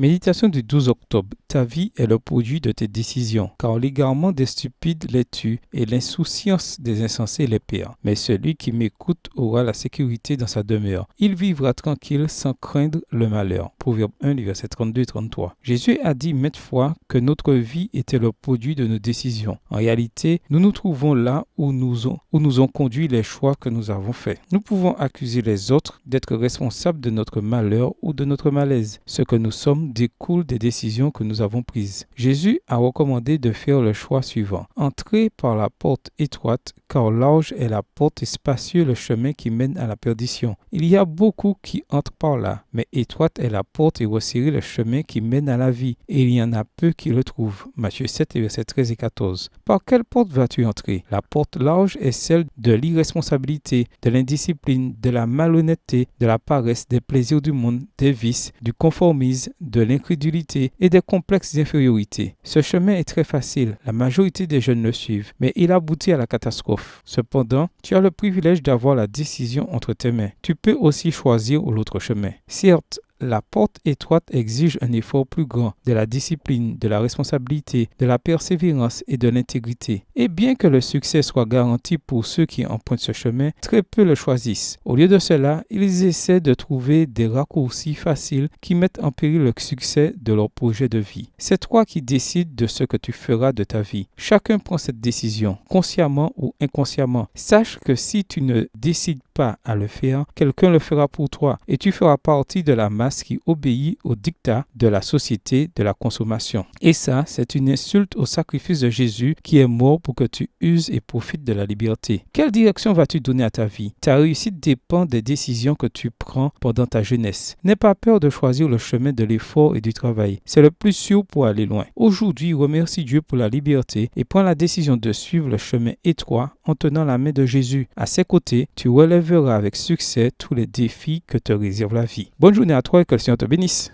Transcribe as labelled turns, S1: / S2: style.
S1: Méditation du 12 octobre. Ta vie est le produit de tes décisions, car l'égarement des stupides les tue et l'insouciance des insensés les perd. Mais celui qui m'écoute aura la sécurité dans sa demeure. Il vivra tranquille sans craindre le malheur. Proverbe 1, versets 32 et 33. Jésus a dit maintes fois que notre vie était le produit de nos décisions. En réalité, nous nous trouvons là où nous ont conduit les choix que nous avons faits. Nous pouvons accuser les autres d'être responsables de notre malheur ou de notre malaise. Ce que nous sommes découle des décisions que nous avons prises. Jésus a recommandé de faire le choix suivant. Entrez par la porte étroite, car large est la porte et spacieux le chemin qui mène à la perdition. Il y a beaucoup qui entrent par là, mais étroite est la porte et resserré le chemin qui mène à la vie, et il y en a peu qui le trouvent. Matthieu 7, versets 13 et 14. Par quelle porte vas-tu entrer? La porte large est celle de l'irresponsabilité, de l'indiscipline, de la malhonnêteté, de la paresse, des plaisirs du monde, des vices, du conformisme, de l'incrédulité et des complexes d'infériorité. Ce chemin est très facile, la majorité des jeunes le suivent, mais il aboutit à la catastrophe. Cependant, tu as le privilège d'avoir la décision entre tes mains. Tu peux aussi choisir l'autre chemin. Certes, la porte étroite exige un effort plus grand, de la discipline, de la responsabilité, de la persévérance et de l'intégrité. Et bien que le succès soit garanti pour ceux qui empruntent ce chemin, très peu le choisissent. Au lieu de cela, ils essaient de trouver des raccourcis faciles qui mettent en péril le succès de leur projet de vie. C'est toi qui décides de ce que tu feras de ta vie. Chacun prend cette décision, consciemment ou inconsciemment. Sache que si tu ne décides pas à le faire, quelqu'un le fera pour toi et tu feras partie de la masse qui obéit au dictat de la société de la consommation. Et ça, c'est une insulte au sacrifice de Jésus qui est mort pour que tu uses et profites de la liberté. Quelle direction vas-tu donner à ta vie? Ta réussite dépend des décisions que tu prends pendant ta jeunesse. N'aie pas peur de choisir le chemin de l'effort et du travail. C'est le plus sûr pour aller loin. Aujourd'hui, remercie Dieu pour la liberté et prends la décision de suivre le chemin étroit en tenant la main de Jésus. À ses côtés, tu relèveras avec succès tous les défis que te réserve la vie. Bonne journée à toi et que le Seigneur te bénisse.